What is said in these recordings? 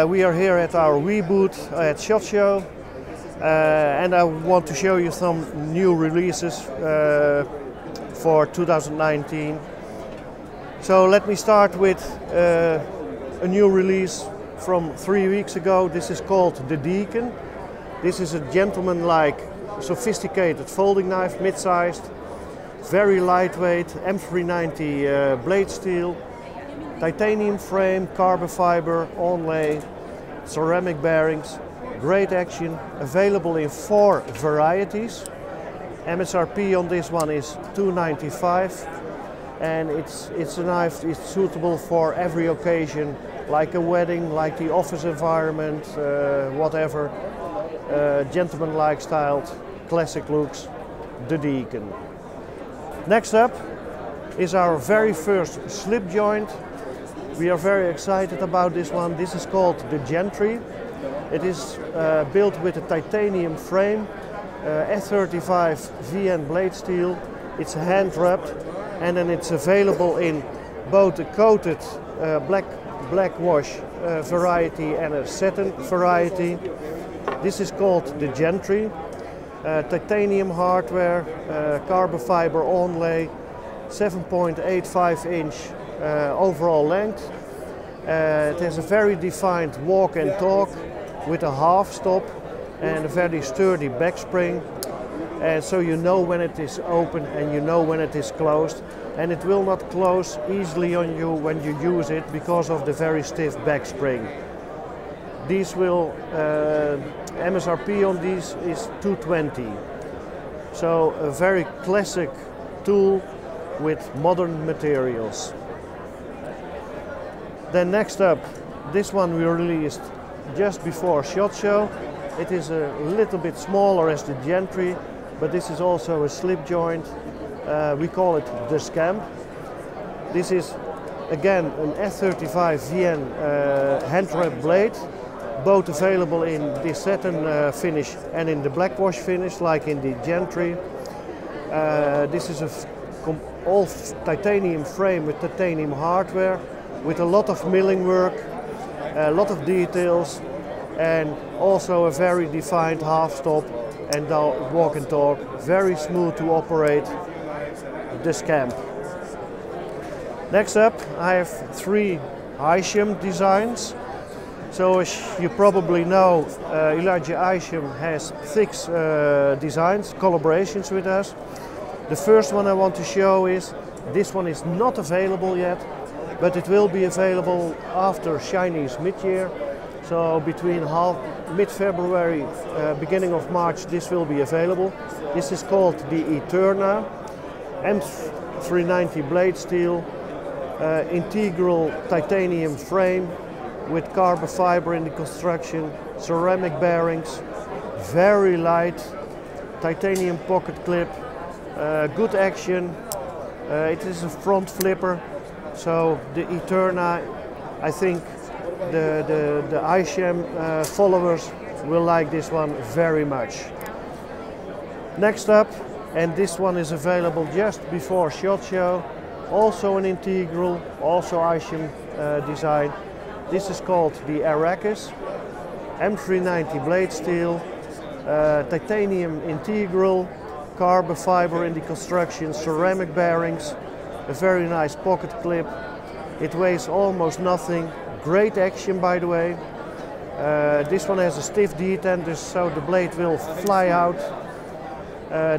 We are here at our booth at SHOT Show, and I want to show you some new releases for 2019. So let me start with a new release from 3 weeks ago. This is called the Deacon. This is a gentleman-like, sophisticated folding knife, mid-sized, very lightweight, M390 blade steel, titanium frame, carbon fiber, onlay, ceramic bearings, great action, available in 4 varieties. MSRP on this one is $295, and it's a knife it's suitable for every occasion, like a wedding, like the office environment, whatever. Gentleman-like styled, classic looks, the Deacon. Next up is our very first slip joint. We are very excited about this one. This is called the Gentry. It is built with a titanium frame, F35 VN blade steel. It's hand wrapped, and then it's available in both a coated black wash variety and a satin variety. This is called the Gentry. Titanium hardware, carbon fiber onlay, 7.85 inch overall length. It has a very defined walk and talk with a half stop and a very sturdy back spring. So you know when it is open and you know when it is closed, and it will not close easily on you when you use it because of the very stiff back spring. These will MSRP on these is $220. So a very classic tool with modern materials. Then next up, this one we released just before SHOT Show. It is a little bit smaller as the Gentry, but this is also a slip joint. We call it the Scamp. This is again an F35 VN hand wrap blade, both available in the satin finish and in the black wash finish, like in the Gentry. This is all titanium frame with titanium hardware, with a lot of milling work, a lot of details, and also a very defined half stop and walk and talk. Very smooth to operate, the Scamp. Next up, I have 3 Isham designs. So as you probably know, Elijah Isham has 6 designs, collaborations with us. The first one I want to show is, this one is not available yet, but it will be available after Chinese mid-year. So between mid-February, beginning of March, this will be available. This is called the Eterna, M390 blade steel, integral titanium frame with carbon fiber in the construction, ceramic bearings, very light, titanium pocket clip, good action. It is a front flipper, so the Eterna, I think the Isham followers will like this one very much. Next up, and this one is available just before SHOT Show, also an integral, also Isham design. This is called the Arrakis, M390 blade steel, titanium integral, carbon fiber in the construction, ceramic bearings, a very nice pocket clip. It weighs almost nothing, great action by the way. This one has a stiff detent, so the blade will fly out.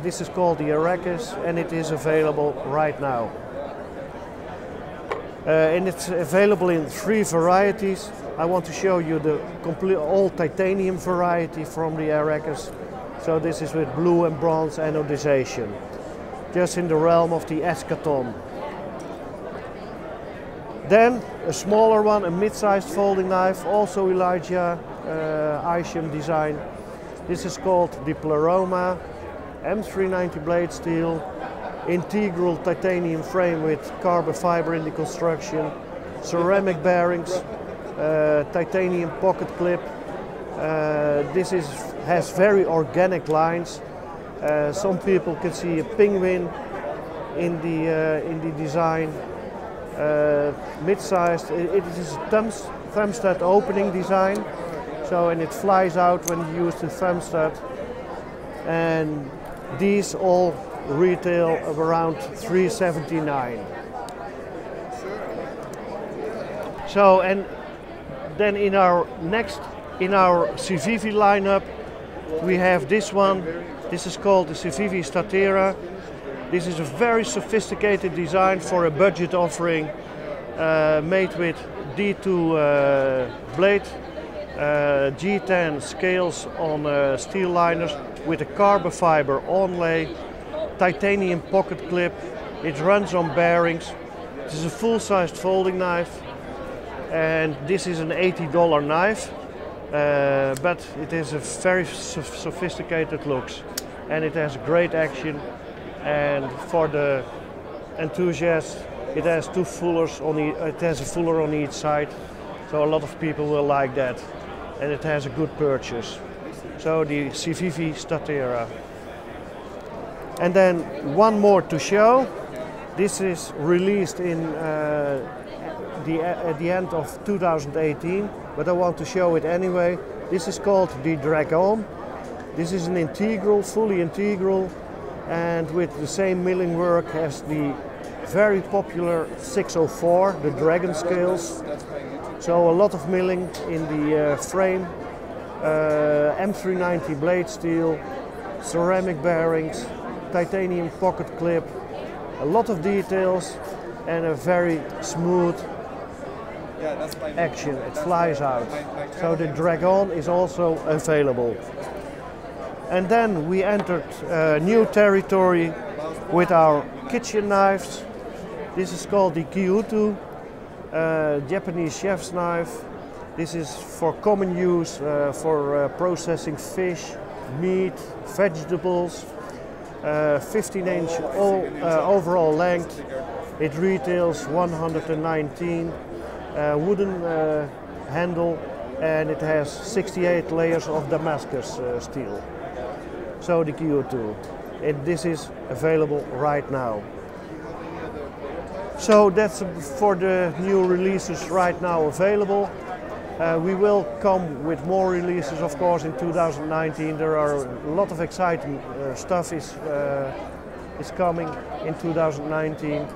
This is called the Arrakis, and it is available right now. And it's available in 3 varieties. I want to show you the complete all titanium variety from the Arrakis. So this is with blue and bronze anodization, just in the realm of the eschaton. Then a smaller one, a mid-sized folding knife, also Elijah Isham design. This is called the Pleroma, M390 blade steel, integral titanium frame with carbon fiber in the construction, ceramic bearings, titanium pocket clip. This has very organic lines. Some people can see a penguin in the design. mid-sized. It is a thumb stud opening design, so and it flies out when you use the thumb stud. And these all retail of around $379. So, and then in our Civivi lineup, we have this one. This is called the Civivi Vista Tara. This is a very sophisticated design for a budget offering, made with D2 blade, G10 scales on steel liners with a carbon fiber onlay, titanium pocket clip. It runs on bearings. This is a full-sized folding knife, and this is an $80 knife, but it has a very sophisticated looks, and it has great action. And for the enthusiast, it has two fullers on it has a fuller on each side, so a lot of people will like that, and it has a good purchase. So the Civivi Vista Tara. And then one more to show. This is released in at the end of 2018, but I want to show it anyway. This is called the Dragon. This is an integral, fully integral, and with the same milling work as the very popular 604, the Dragon scales. So a lot of milling in the frame, M390 blade steel, ceramic bearings, titanium pocket clip, a lot of details, and a very smooth action. It flies out. So the Dragon is also available. And then we entered new territory with our kitchen knives. This is called the Kyoto, Japanese chef's knife. This is for common use for processing fish, meat, vegetables. 15-inch overall length. It retails $119. Wooden handle, and it has 68 layers of Damascus steel. So the Kyoto. And this is available right now. So that's for the new releases right now available. We will come with more releases, of course, in 2019. There are a lot of exciting stuff is coming in 2019.